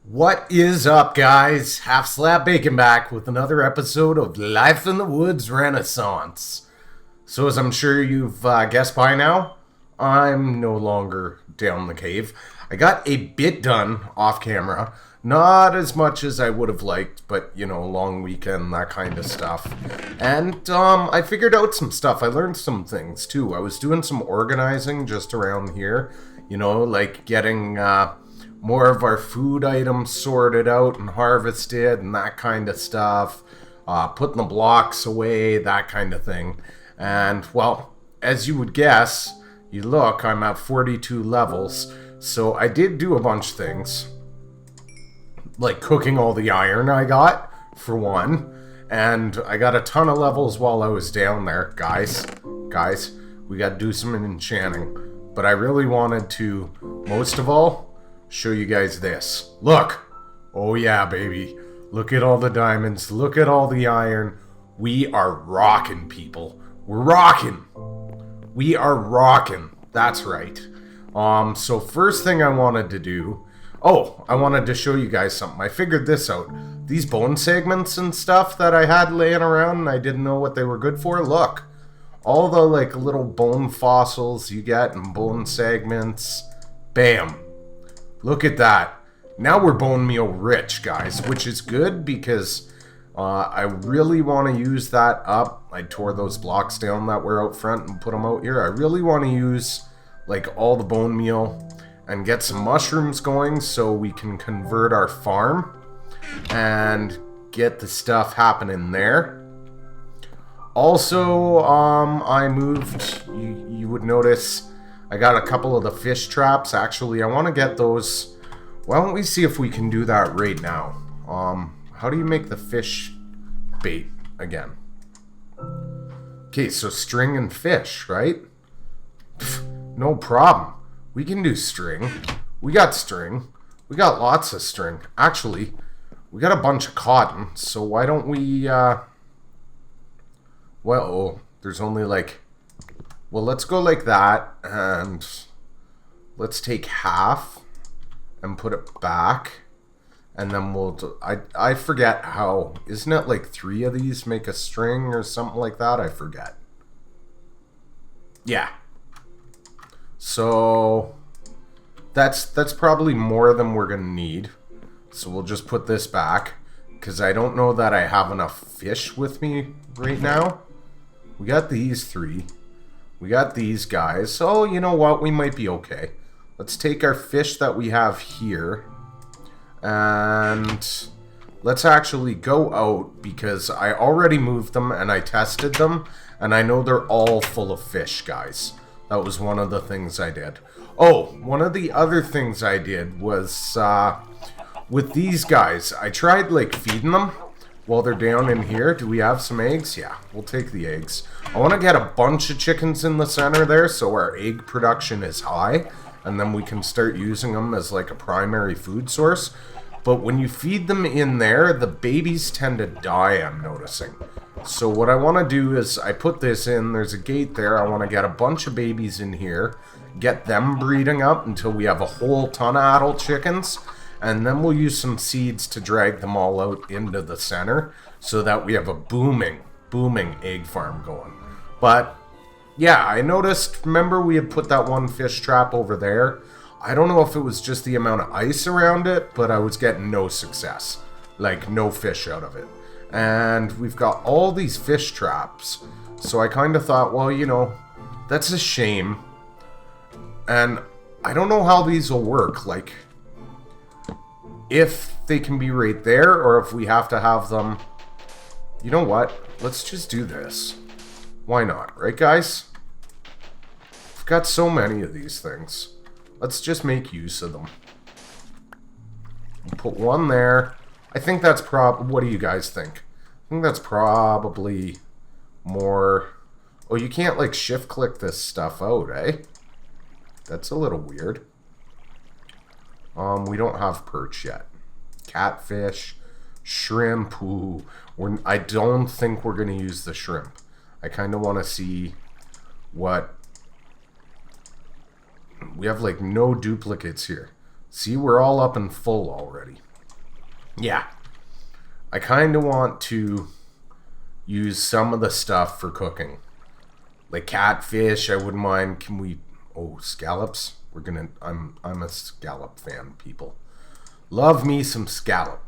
What is up, guys? Half Slab Bacon back with another episode of Life in the Woods Renaissance. So, as I'm sure you've guessed by now, I'm no longer down the cave. I got a bit done off camera. Not as much as I would have liked, but, you know, long weekend, that kind of stuff. And I figured out some stuff. I learned some things, too. I was doing some organizing just around here. You know, like getting more of our food items sorted out and harvested and that kind of stuff. Putting the blocks away, that kind of thing. And, well, as you would guess, you look, I'm at 42 levels. So I did do a bunch of things. Like cooking all the iron I got, for one. And I got a ton of levels while I was down there. Guys, we gotta do some enchanting. But I really wanted to, most of all, show you guys this. Look! Oh yeah, baby. Look at all the diamonds. Look at all the iron. We are rocking, people. We're rocking. We are rocking. That's right. So first thing I wanted to do... Oh, I wanted to show you guys something. I figured this out. These bone segments and stuff that I had laying around and I didn't know what they were good for. Look. All the, like, little bone fossils you get and bone segments. Bam. Look at that. Now we're bone meal rich, guys, which is good because I really want to use that up. I tore those blocks down that were out front and put them out here. I really want to use, like, all the bone meal and get some mushrooms going so we can convert our farm and get the stuff happening there. Also, I moved, you would notice I got a couple of the fish traps. Actually, I want to get those. Why don't we see if we can do that right now? How do you make the fish bait again? Okay, so string and fish, right? Pff, no problem. We can do string. We got string. We got lots of string. Actually, we got a bunch of cotton, so why don't we, well, there's only like... Well, let's go like that, and let's take half and put it back, and then we'll... I forget how... Isn't it like 3 of these make a string or something like that? I forget. Yeah. So that's probably more than we're gonna need. So we'll just put this back because I don't know that I have enough fish with me right now. We got these 3. We got these guys. So you know what? We might be okay. Let's take our fish that we have here and let's actually go out because I already moved them and I tested them and I know they're all full of fish, guys. That was one of the things I did. Oh, one of the other things I did was, with these guys, I tried, like, feeding them while they're down in here. Do we have some eggs? Yeah, we'll take the eggs. I want to get a bunch of chickens in the center there so our egg production is high, and then we can start using them as, like, a primary food source. But when you feed them in there, the babies tend to die, I'm noticing. So what I want to do is I put this in, there's a gate there, I want to get a bunch of babies in here, get them breeding up until we have a whole ton of adult chickens, and then we'll use some seeds to drag them all out into the center so that we have a booming egg farm going. But yeah, I noticed, remember we had put that one fish trap over there? I don't know if it was just the amount of ice around it, but I was getting no success. Like, no fish out of it. And we've got all these fish traps. So I kind of thought, well, you know, that's a shame. And I don't know how these will work. Like, if they can be right there or if we have to have them... You know what? Let's just do this. Why not? Right, guys? We've got so many of these things. Let's just make use of them. Put one there. I think that's what do you guys think? I think that's probably more... Oh, you can't, like, shift-click this stuff out, eh? That's a little weird. We don't have perch yet. Catfish, shrimp, ooh. I don't think we're going to use the shrimp. I kind of want to see what... We have, like, no duplicates here. See, we're all up and full already. Yeah. I kind of want to use some of the stuff for cooking. Like catfish, I wouldn't mind. Can we... Oh, scallops? I'm a scallop fan, people. Love me some scallop.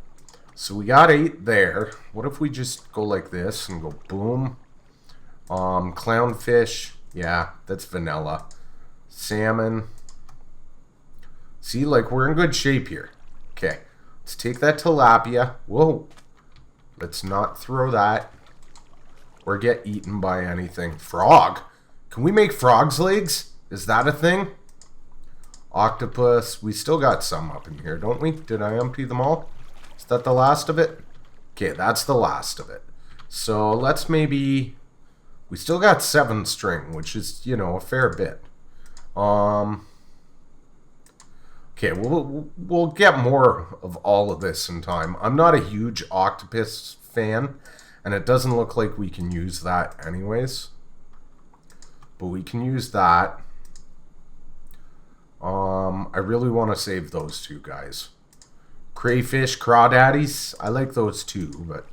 So we got 8 there. What if we just go like this and go boom? Clownfish. Yeah, that's vanilla. Salmon. See, like, we're in good shape here. Okay, let's take that tilapia. Whoa. Let's not throw that or get eaten by anything. Frog. Can we make frog's legs? Is that a thing? Octopus. We still got some up in here, don't we? Did I empty them all? Is that the last of it? Okay, that's the last of it. So let's maybe... We still got 7 string, which is, you know, a fair bit. Okay, we'll get more of all of this in time. I'm not a huge octopus fan, and it doesn't look like we can use that anyways. But we can use that. I really want to save those 2 guys. Crayfish, crawdaddies. I like those too, but...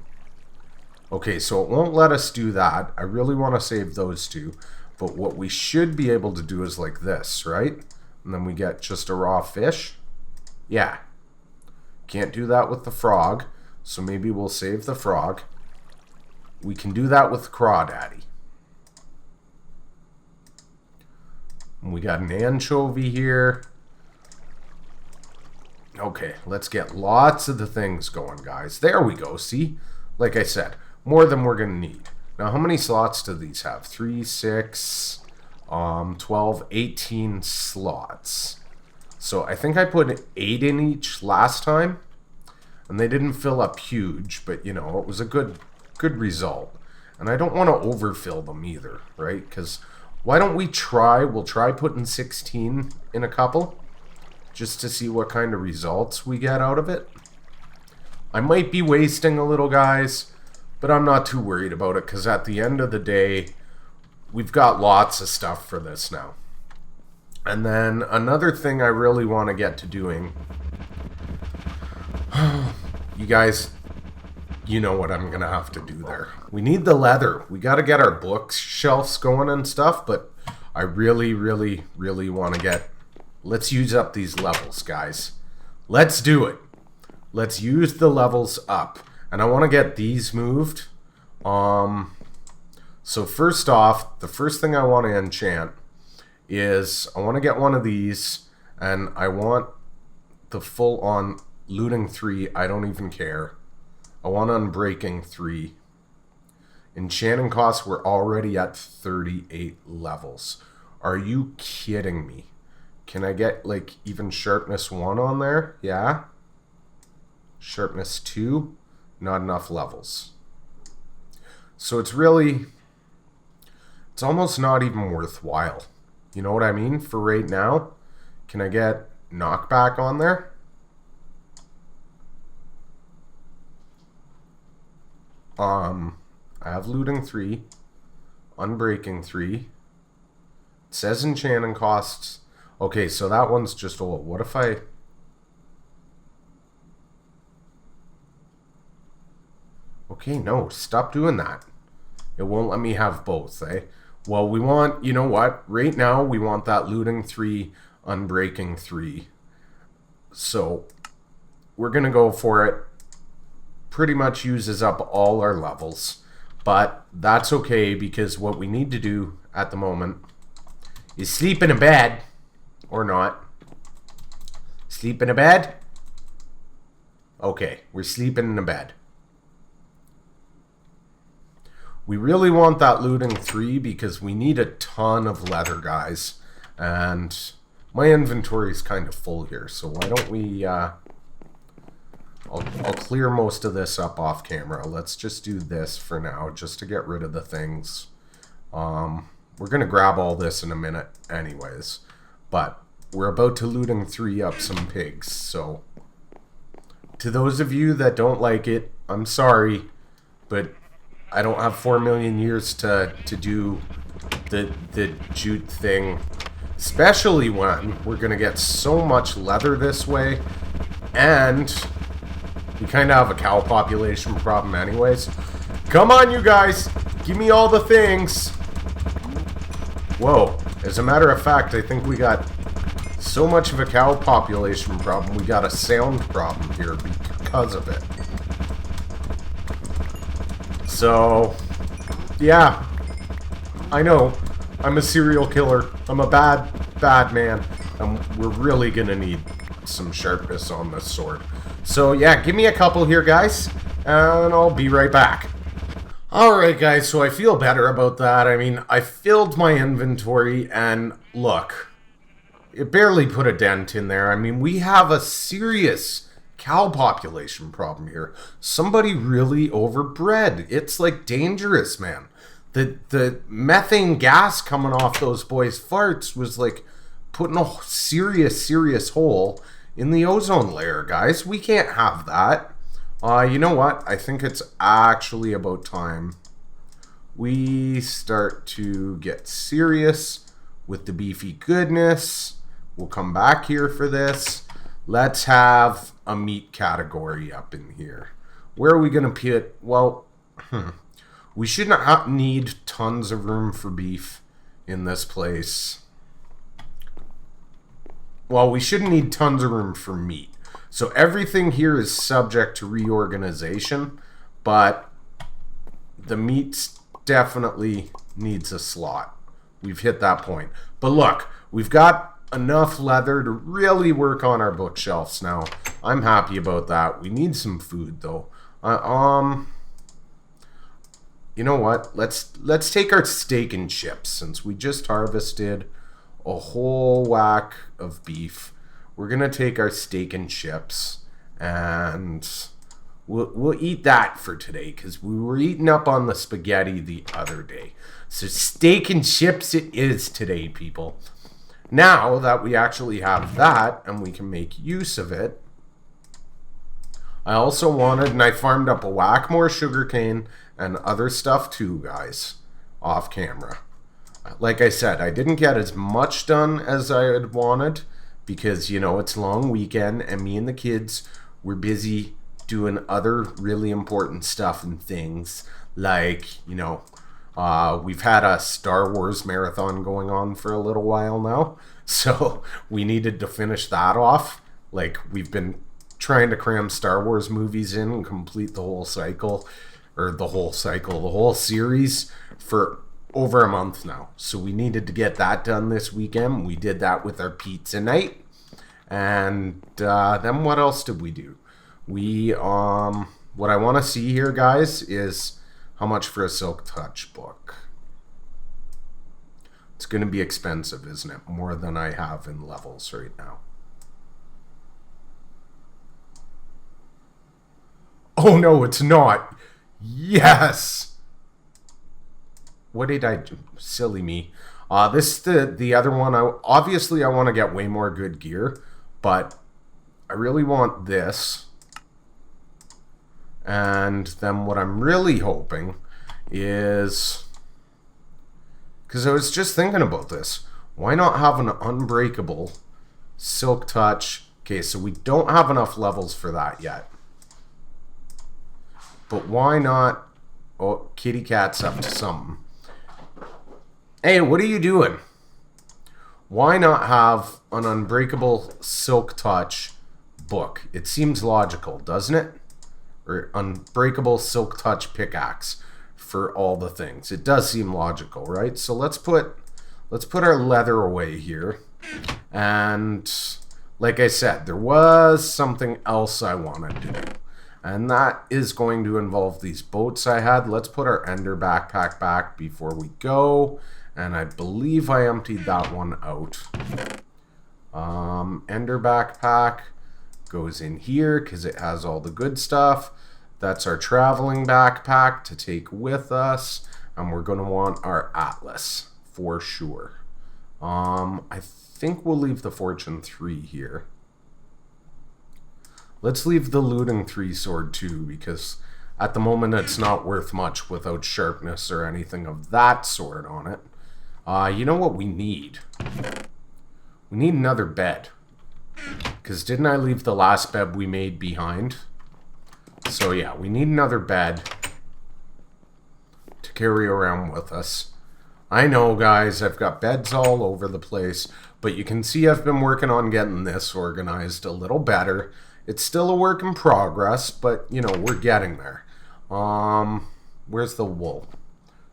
Okay, so it won't let us do that. I really want to save those 2. But what we should be able to do is like this, right? And then we get just a raw fish. Yeah. Can't do that with the frog. So maybe we'll save the frog. We can do that with crawdaddy. And we got an anchovy here. Okay, let's get lots of the things going, guys. There we go, see? Like I said, more than we're going to need. Now, how many slots do these have? 3, 6, 12, 18 slots. So I think I put 8 in each last time. And they didn't fill up huge, but, you know, it was a good result. And I don't want to overfill them either, right? Because why don't we try? We'll try putting 16 in a couple. Just to see what kind of results we get out of it. I might be wasting a little, guys, but I'm not too worried about it because at the end of the day, we've got lots of stuff for this now. And then another thing I really want to get to doing, you guys, you know what I'm going to have to do there. We need the leather. We got to get our bookshelves going and stuff, but I really, really, really want to get... Let's use up these levels, guys. Let's do it. Let's use the levels up. And I want to get these moved. So first off, the first thing I want to enchant is I want to get one of these. And I want the full-on looting 3. I don't even care. I want unbreaking 3. Enchanting costs, we're already at 38 levels. Are you kidding me? Can I get, like, even sharpness 1 on there? Yeah. Sharpness 2. Not enough levels. So it's really... It's almost not even worthwhile. You know what I mean? For right now. Can I get knockback on there? I have looting 3. Unbreaking 3. It says enchanting costs... Okay, so that one's just old. What if I... Okay, no, stop doing that. It won't let me have both, eh? Well, we want, you know what? Right now, we want that looting 3, unbreaking 3. So, we're going to go for it. Pretty much uses up all our levels. But that's okay, because what we need to do at the moment is sleep in a bed. Or not. Sleep in a bed? Okay, we're sleeping in a bed. We really want that looting 3 because we need a ton of leather, guys. And my inventory is kind of full here, so why don't we... I'll clear most of this up off camera. Let's just do this for now, just to get rid of the things. We're going to grab all this in a minute anyways. But we're about to looting 3 up some pigs, so to those of you that don't like it, I'm sorry, but I don't have 4 million years to do the jute thing, especially when we're going to get so much leather this way, and We kind of have a cow population problem anyways. Come on, you guys. Give me all the things. Whoa. As a matter of fact, I think we got so much of a cow population problem, we got a sound problem here because of it. So, yeah. I know. I'm a serial killer. I'm a bad, bad man. And we're really gonna need some sharpness on this sword. So, yeah, give me a couple here, guys. And I'll be right back. Alright, guys, so I feel better about that. I mean, I filled my inventory, and look, it barely put a dent in there. I mean, we have a serious cow population problem here. Somebody really overbred. It's, like, dangerous, man. The methane gas coming off those boys' farts was, like, putting a serious hole in the ozone layer, guys. We can't have that. You know what? I think it's actually about time we start to get serious with the beefy goodness. We'll come back here for this. Let's have a meat category up in here. Where are we going to put? Well, we should not need tons of room for beef in this place. Well, we shouldn't need tons of room for meat. So everything here is subject to reorganization, but the meat definitely needs a slot. We've hit that point. But look, we've got enough leather to really work on our bookshelves now. I'm happy about that. We need some food though. You know what? Let's take our steak and chips, since we just harvested a whole whack of beef. We're gonna take our steak and chips, and we'll eat that for today, because we were eating up on the spaghetti the other day. So steak and chips it is today, people. Now that we actually have that and we can make use of it, I also wanted, and I farmed up a whack more sugarcane and other stuff too, guys, off camera. Like I said, I didn't get as much done as I had wanted, because, you know, it's a long weekend and me and the kids were busy doing other really important stuff and things. Like, you know, we've had a Star Wars marathon going on for a little while now. So we needed to finish that off. Like, we've been trying to cram Star Wars movies in and complete the whole cycle. Or the whole series for over a month now. So we needed to get that done this weekend. We did that with our pizza night. And then what else did we do? We, what I want to see here, guys, is how much for a Silk Touch book. It's going to be expensive, isn't it? More than I have in levels right now. Oh, no, it's not. Yes! What did I do? Silly me. This is the other one. Obviously, I want to get way more good gear, but I really want this. And then what I'm really hoping is, because I was just thinking about this, why not have an unbreakable Silk Touch? Okay, so we don't have enough levels for that yet. But why not? Oh, kitty cat's up to something. Hey, what are you doing? Why not have an unbreakable Silk Touch book? It seems logical, doesn't it? Or unbreakable Silk Touch pickaxe for all the things. It does seem logical, right? So let's put our leather away here. And like I said, there was something else I wanted to do. And that is going to involve these boats I had. Let's put our ender backpack back before we go. And I believe I emptied that one out. Ender backpack goes in here because it has all the good stuff. That's our traveling backpack to take with us. And we're going to want our atlas for sure. I think we'll leave the fortune 3 here. Let's leave the looting 3 sword too, because at the moment it's not worth much without sharpness or anything of that sort on it. You know what we need? We need another bed. Because didn't I leave the last bed we made behind? So yeah, we need another bed to carry around with us. I know, guys, I've got beds all over the place, but you can see I've been working on getting this organized a little better. It's still a work in progress, but, you know, we're getting there. Where's the wool?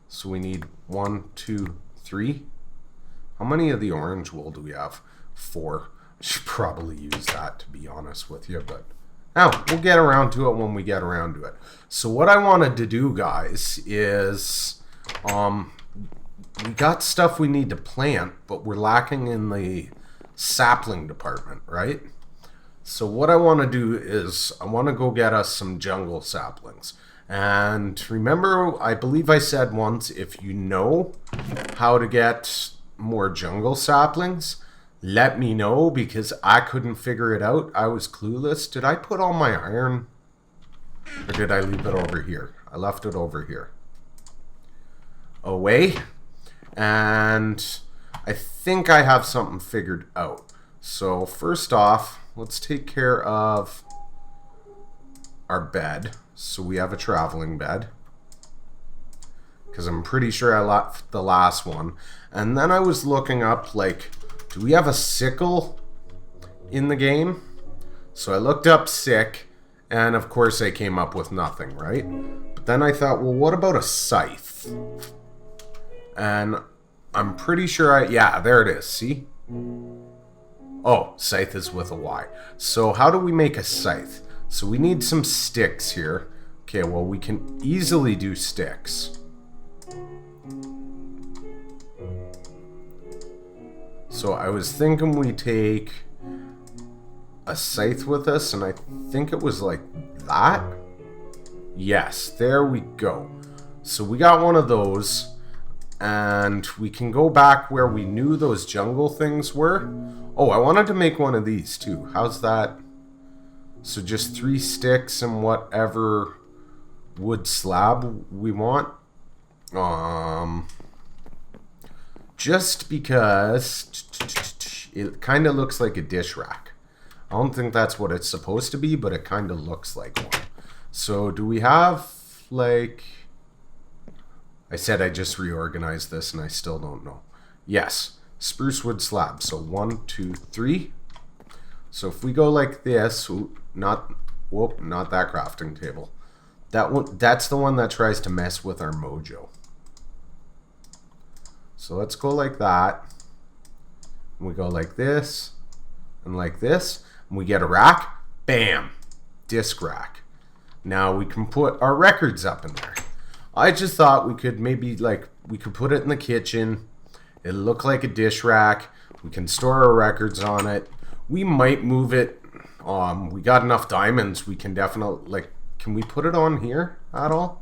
So we need 1, 2, 3. How many of the orange wool do we have? 4. I should probably use that, to be honest with you, but we'll get around to it when we get around to it. So what I wanted to do, guys, is we got stuff we need to plant, but we're lacking in the sapling department, right? So what I want to do is I want to go get us some jungle saplings. And remember, I believe I said once, if you know how to get more jungle saplings, let me know, because I couldn't figure it out. I was clueless. Did I put all my iron? Or did I leave it over here? I left it over here. Away. And I think I have something figured out. So first off, let's take care of our bed. So we have a traveling bed, because I'm pretty sure I left the last one. And then I was looking up, like, do we have a sickle in the game? So I looked up sick, and of course I came up with nothing, right? But then I thought, well, what about a scythe? And I'm pretty sure yeah, there it is, see? Oh, scythe is with a Y. So how do we make a scythe? So we need some sticks here. Okay, well, we can easily do sticks. So I was thinking we take a scythe with us, and I think it was like that. Yes, there we go. So we got one of those, and we can go back where we knew those jungle things were. Oh, I wanted to make one of these too. How's that? So just 3 sticks and whatever wood slab we want. Just because it kind of looks like a dish rack. I don't think that's what it's supposed to be, but it kind of looks like one. So do we have, like... I said I just reorganized this and I still don't know. Yes, spruce wood slab. So 1, 2, 3. So if we go like this, not that crafting table. That's the one that tries to mess with our mojo. So let's go like that. And we go like this and like this. And we get a rack. Bam. Disc rack. Now we can put our records up in there. I just thought we could maybe, like, we could put it in the kitchen. It'll look like a dish rack. We can store our records on it. We might move it. We got enough diamonds. We can definitely, like, can we put it on here at all?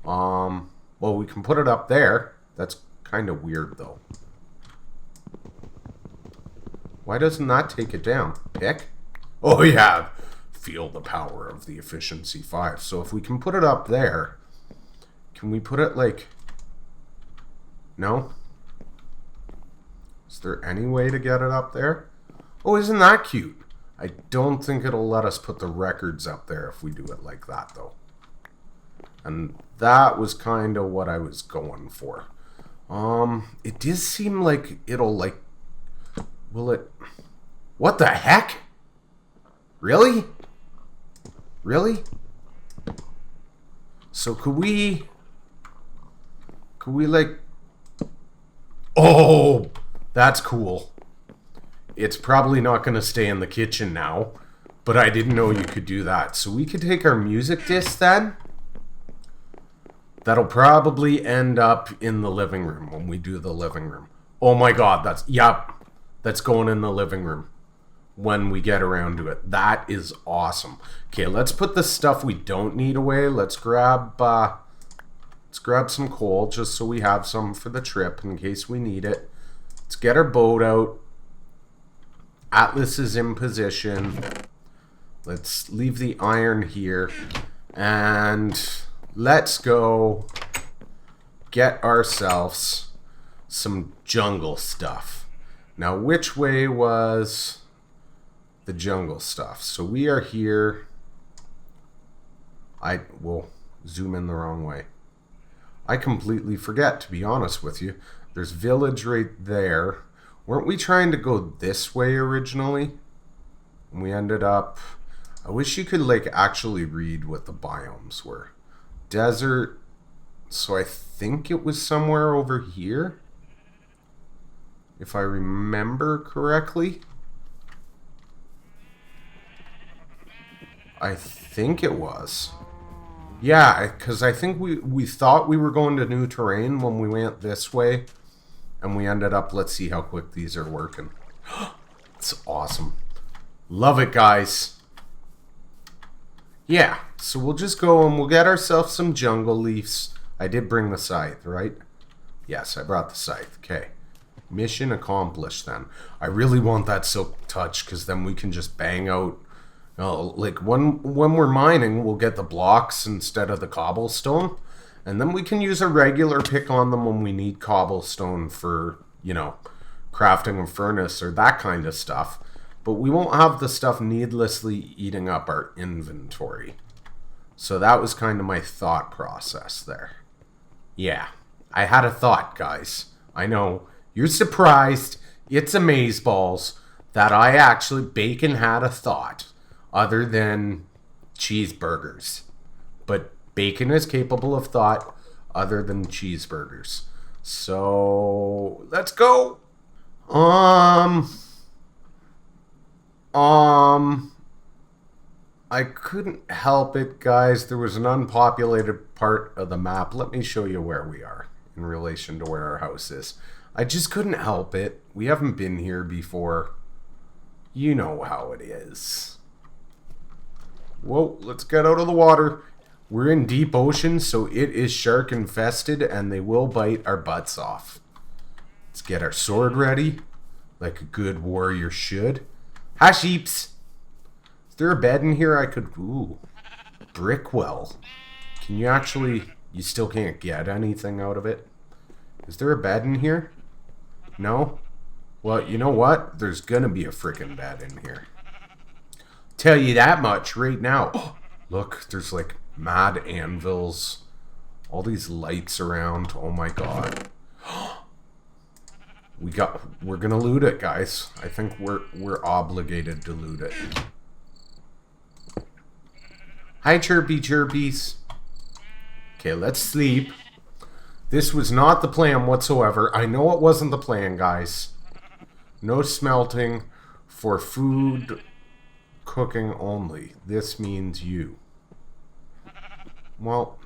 Well, we can put it up there. That's kind of weird, though. Why doesn't that take it down? Pick? Oh, yeah. Feel the power of the efficiency 5. So if we can put it up there, can we put it, like... No? Is there any way to get it up there? Oh, isn't that cute? I don't think it'll let us put the records up there if we do it like that, though. And that was kind of what I was going for. It does seem like it'll, like... Will it... What the heck? Really? Really? So could we, like... Oh! That's cool. It's probably not going to stay in the kitchen now, but I didn't know you could do that. So we could take our music disc then. That'll probably end up in the living room when we do the living room. Oh my god, that's going in the living room when we get around to it. That is awesome. Okay, let's put the stuff we don't need away. Let's grab some coal just so we have some for the trip in case we need it. Let's get our boat out. Atlas is in position. Let's leave the iron here. And let's go get ourselves some jungle stuff. Now, which way was the jungle stuff? So we are here. I will zoom in the wrong way. I completely forget, to be honest with you. There's village right there. Weren't we trying to go this way originally? And we ended up... I wish you could, like, actually read what the biomes were. Desert... So I think it was somewhere over here? If I remember correctly. I think it was. Yeah, because I think we thought we were going to new terrain when we went this way. And we ended up, let's see how quick these are working. It's awesome. Love it, guys. Yeah, so we'll just go and we'll get ourselves some jungle leaves. I did bring the scythe, right? Yes, I brought the scythe. Okay. Mission accomplished then. I really want that silk touch because then we can just bang out... like when we're mining, we'll get the blocks instead of the cobblestone. And then we can use a regular pick on them when we need cobblestone for, you know, crafting a furnace or that kind of stuff. But we won't have the stuff needlessly eating up our inventory. So that was kind of my thought process there. Yeah, I had a thought, guys. I know, you're surprised. It's amazeballs that I actually, Bacon had a thought other than cheeseburgers. But Bacon is capable of thought other than cheeseburgers. So, let's go. I couldn't help it, guys. There was an unpopulated part of the map. Let me show you where we are in relation to where our house is. I just couldn't help it. We haven't been here before. You know how it is. Whoa, let's get out of the water. We're in deep ocean, so it is shark infested, and they will bite our butts off. Let's get our sword ready, like a good warrior should. Hi, sheeps. Is there a bed in here I could... Ooh, brickwell. Can you actually... You still can't get anything out of it? Is there a bed in here? No? Well, you know what? There's gonna be a freaking bed in here. Tell you that much right now. Oh, look, there's like mad anvils. All these lights around. Oh my god. We're gonna loot it, guys. I think we're obligated to loot it. Hi, chirpy chirpies. Okay, let's sleep. This was not the plan whatsoever. I know it wasn't the plan, guys. No smelting for food cooking only. This means you. Well,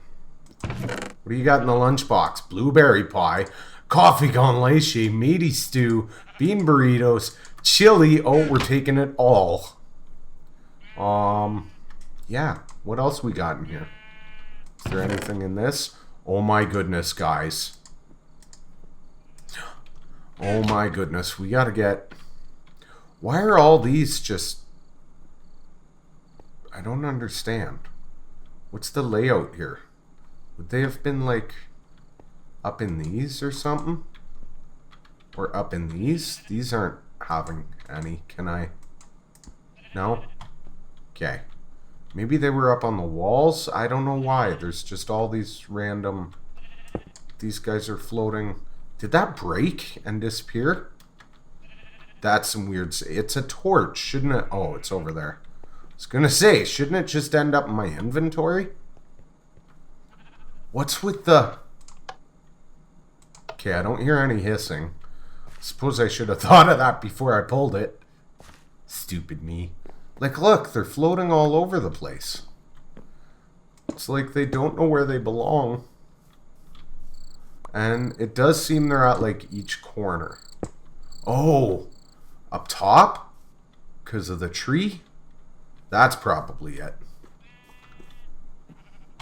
what do you got in the lunchbox? Blueberry pie, coffee con leche, meaty stew, bean burritos, chili. Oh, we're taking it all. Yeah. What else we got in here? Is there anything in this? Oh my goodness, guys. Oh my goodness. We gotta get... Why are all these just... I don't understand. What's the layout here? Would they have been like up in these or something? Or up in these? These aren't having any. Can I? No? Okay. Maybe they were up on the walls? I don't know why. There's just all these random... These guys are floating. Did that break and disappear? That's some weird... It's a torch, shouldn't it? Oh, it's over there. I was gonna say, shouldn't it just end up in my inventory? What's with the... Okay, I don't hear any hissing. Suppose I should have thought of that before I pulled it. Stupid me. Like, look, they're floating all over the place. It's like they don't know where they belong. And it does seem they're at, like, each corner. Oh! Up top? Because of the tree? That's probably it.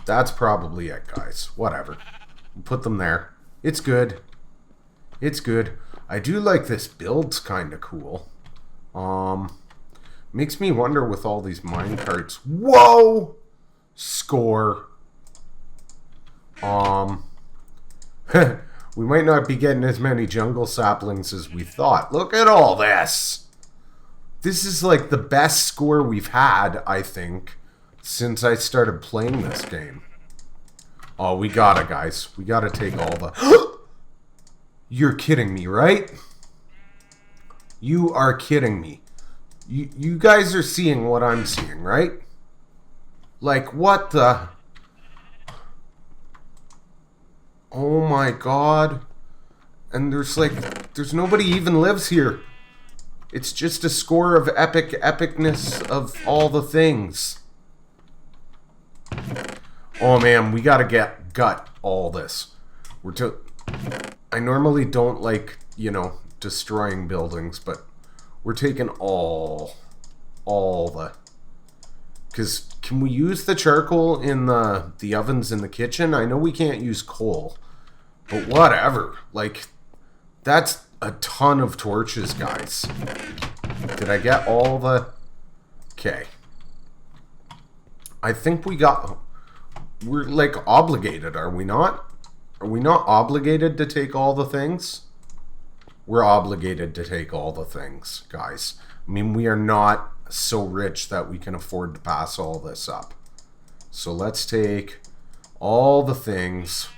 That's probably it, guys. Whatever. We'll put them there. It's good. It's good. I do like this build's kind of cool. Makes me wonder with all these mine carts. Whoa! Score. We might not be getting as many jungle saplings as we thought. Look at all this. This is like the best score we've had, I think, since I started playing this game. Oh, we gotta, guys. We gotta take all the... You're kidding me, right? You are kidding me. You guys are seeing what I'm seeing, right? Like, what the... Oh my god. And there's nobody even lives here. It's just a score of epicness of all the things. Oh man, we gotta gut all this. I normally don't like, you know, destroying buildings, but we're taking all the... Because can we use the charcoal in the ovens in the kitchen? I know we can't use coal, but whatever. Like, that's a ton of torches, guys. Did I get all the... Okay. I think we got... We're, like, obligated, are we not? Are we not obligated to take all the things? We're obligated to take all the things, guys. I mean, we are not so rich that we can afford to pass all this up. So let's take all the things.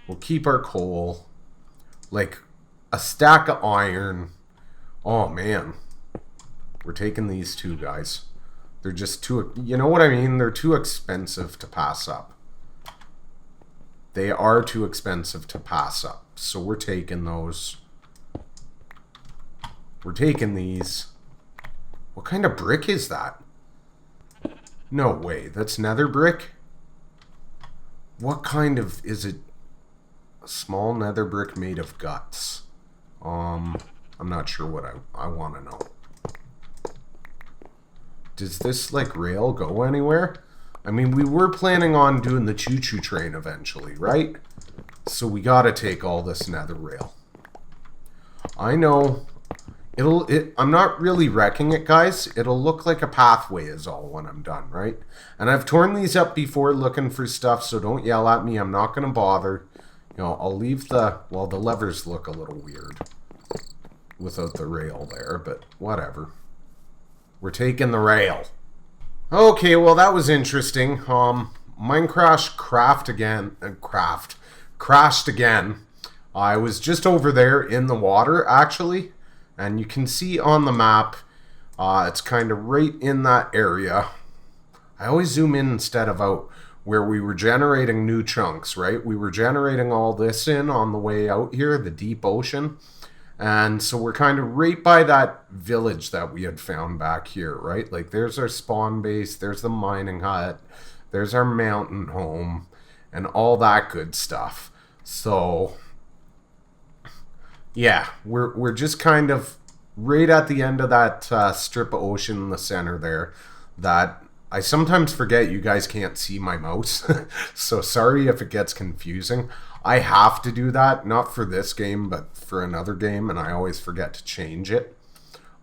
We'll keep our coal. Like, a stack of iron. Oh, man. We're taking these two, guys. They're just too... You know what I mean? They're too expensive to pass up. They are too expensive to pass up. So we're taking those. We're taking these. What kind of brick is that? No way. That's nether brick? What kind of... Is it a small nether brick made of guts? I'm not sure what I want to know. Does this, like, rail go anywhere? I mean, we were planning on doing the choo-choo train eventually, right? So we gotta take all this nether rail. I know... I'm not really wrecking it, guys. It'll look like a pathway is all when I'm done, right? And I've torn these up before looking for stuff, so don't yell at me. I'm not gonna bother. You know, I'll leave the... Well, the levers look a little weird without the rail there, but whatever. We're taking the rail. Okay, well, that was interesting. Minecraft crashed again. I was just over there in the water, actually. And you can see on the map, it's kind of right in that area. I always zoom in instead of out, where we were generating new chunks, right? We were generating all this in on the way out here, the deep ocean. And so we're kind of right by that village that we had found back here, right? Like, there's our spawn base, there's the mining hut, there's our mountain home, and all that good stuff. So... yeah, we're just kind of right at the end of that strip of ocean in the center there that I sometimes forget you guys can't see my mouse. So sorry if it gets confusing. I have to do that, not for this game, but for another game, and I always forget to change it.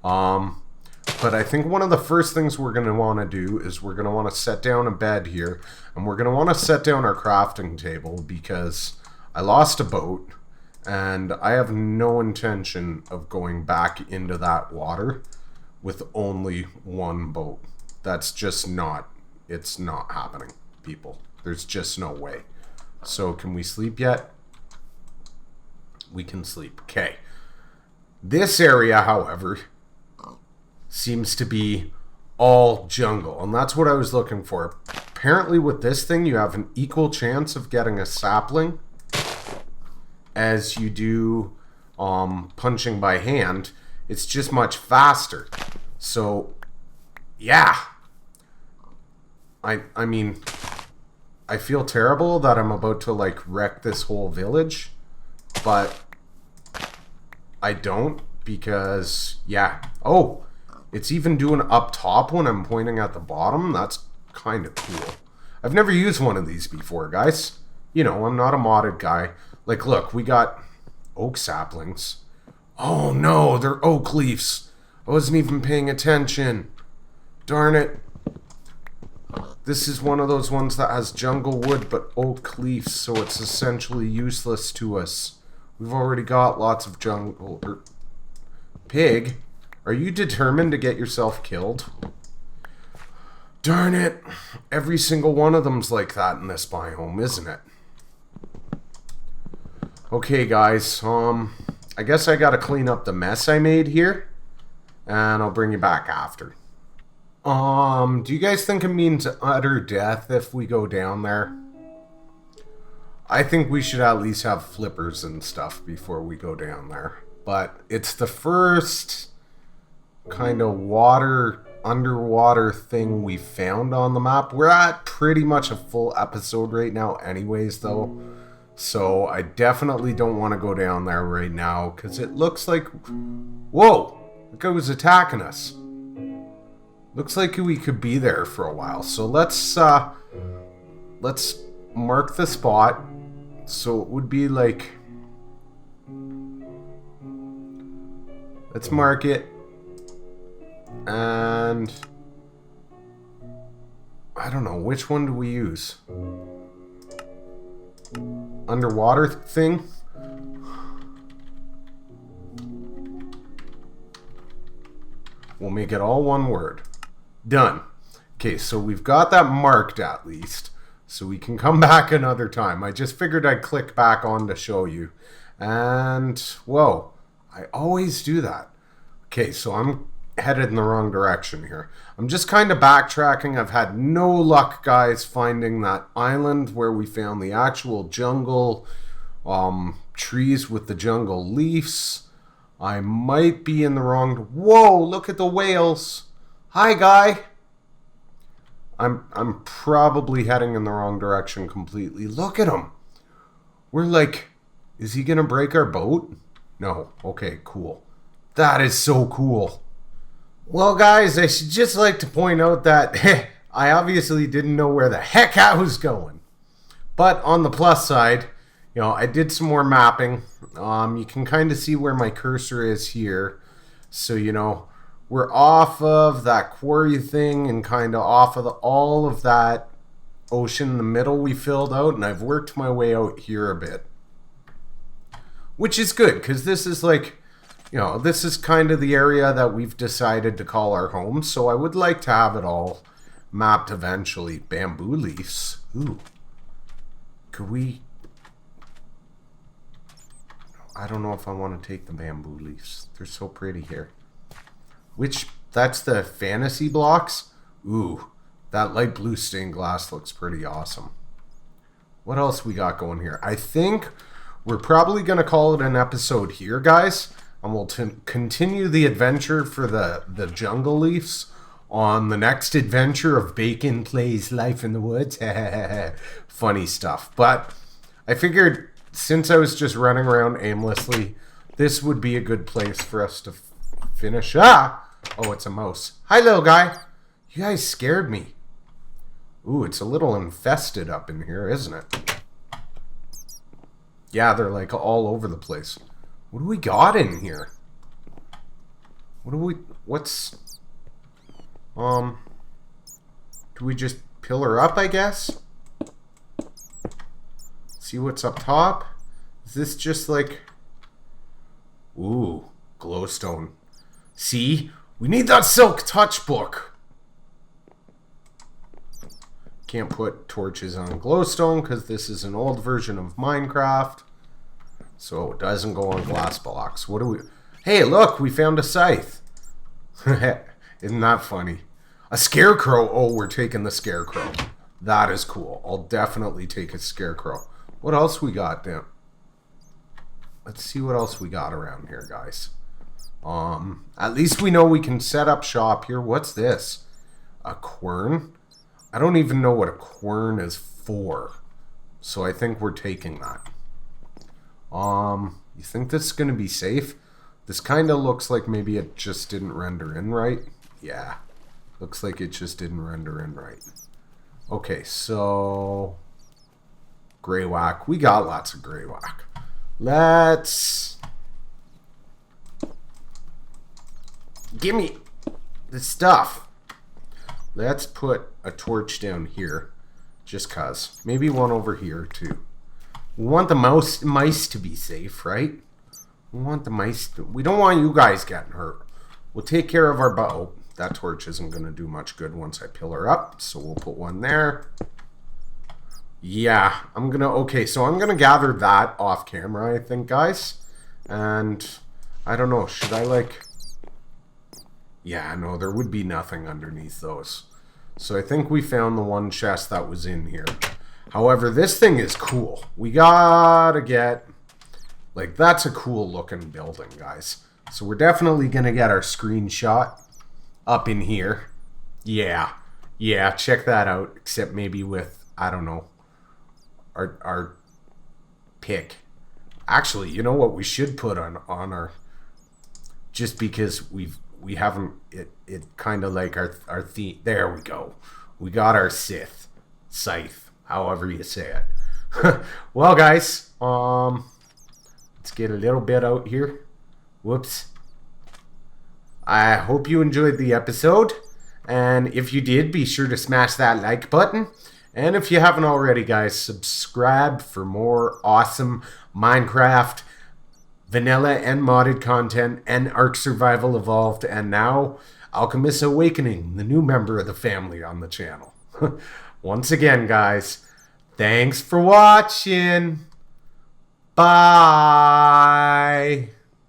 But I think one of the first things we're going to want to do is we're going to want to set down a bed here, and we're going to want to set down our crafting table because I lost a boat. And I have no intention of going back into that water with only one boat. That's just not, it's not happening, people. There's just no way. So can we sleep yet? We can sleep. Okay. This area, however, seems to be all jungle. And that's what I was looking for. Apparently with this thing, you have an equal chance of getting a sapling as you do punching by hand. It's just much faster. So, yeah. I mean, I feel terrible that I'm about to, like, wreck this whole village. But I don't because, yeah. Oh, it's even doing up top when I'm pointing at the bottom. That's kind of cool. I've never used one of these before, guys. You know, I'm not a modded guy. Like, look, we got oak saplings. Oh, no, they're oak leaves. I wasn't even paying attention. Darn it. This is one of those ones that has jungle wood but oak leaves, so it's essentially useless to us. We've already got lots of jungle... Pig, are you determined to get yourself killed? Darn it. Every single one of them's like that in this biome, isn't it? Okay, guys. I guess I gotta clean up the mess I made here. And I'll bring you back after. Do you guys think it means utter death if we go down there? I think we should at least have flippers and stuff before we go down there. But it's the first kind of underwater thing we found on the map. We're at pretty much a full episode right now anyways, though. So I definitely don't want to go down there right now because it looks like... Whoa! Look who's attacking us. Looks like we could be there for a while. So let's mark the spot. So it would be like... Let's mark it. And... I don't know. Which one do we use? Underwater thing? We'll make it all one word. Done. Okay, so we've got that marked at least. So we can come back another time. I just figured I'd click back on to show you. And, whoa. I always do that. Okay, so I'm headed in the wrong direction here. I'm just kind of backtracking. I've had no luck, guys, finding that island where we found the actual jungle trees with the jungle leaves. I might be in the wrong... Whoa, look at the whales. Hi, guy. I'm probably heading in the wrong direction completely. Look at him. We're like... Is he going to break our boat? No. Okay, cool. That is so cool. Well, guys, I should just like to point out that I obviously didn't know where the heck I was going. But on the plus side, you know, I did some more mapping. You can kind of see where my cursor is here. So, you know, we're off of that quarry thing and kind of off of all of that ocean in the middle we filled out. And I've worked my way out here a bit. Which is good, because this is like... You know, this is kind of the area that we've decided to call our home, so I would like to have it all mapped eventually. Bamboo leaves. Ooh. Could we... I don't know if I want to take the bamboo leaves. They're so pretty here. Which, that's the fantasy blocks? Ooh, that light blue stained glass looks pretty awesome. What else we got going here? I think we're probably going to call it an episode here, guys. And we'll continue the adventure for the jungle leaves on the next adventure of Bacon Plays Life in the Woods. Funny stuff. But I figured since I was just running around aimlessly, this would be a good place for us to finish. Oh, it's a mouse. Hi, little guy. You guys scared me. Ooh, it's a little infested up in here, isn't it? Yeah, they're like all over the place. What do we got in here? What's... Do we just pillar up, I guess? See what's up top? Is this just like... Ooh, glowstone. See? We need that silk touch book! Can't put torches on glowstone because this is an old version of Minecraft. So it doesn't go on glass blocks. What do we... Hey, look, we found a scythe. Isn't that funny? A scarecrow. Oh, we're taking the scarecrow. That is cool. I'll definitely take a scarecrow. What else we got down? Let's see what else we got around here, guys. At least we know we can set up shop here. What's this? A quern? I don't even know what a quern is for. So I think we're taking that. You think this is going to be safe? This kind of looks like maybe it just didn't render in right. Yeah. Looks like it just didn't render in right. Okay, so... Grey whack. We got lots of grey whack. Let's... Give me the stuff. Let's put a torch down here. Just cause. Maybe one over here too. We want the mice to be safe, right? We want the mice to, we don't want you guys getting hurt. We'll take care of our boat. that torch isn't going to do much good once I pillar up. So we'll put one there. Yeah, I'm going to... Okay, so I'm going to gather that off camera, I think, guys. And I don't know. Should I, like... Yeah, no, there would be nothing underneath those. So I think we found the one chest that was in here. However, this thing is cool. We gotta get... Like, that's a cool looking building, guys. So we're definitely gonna get our screenshot up in here. Yeah. Yeah, check that out. Except maybe with, I don't know, our pick. Actually, you know what we should put on our... Just because we haven't... It kind of like our theme... There we go. We got our scythe. However you say it. Well, guys, let's get a little bit out here. Whoops. I hope you enjoyed the episode, and if you did, be sure to smash that like button. And if you haven't already, guys, subscribe for more awesome Minecraft vanilla and modded content and Ark Survival Evolved, and now Alchemist Awakening, the new member of the family on the channel. Once again, guys, thanks for watching. Bye.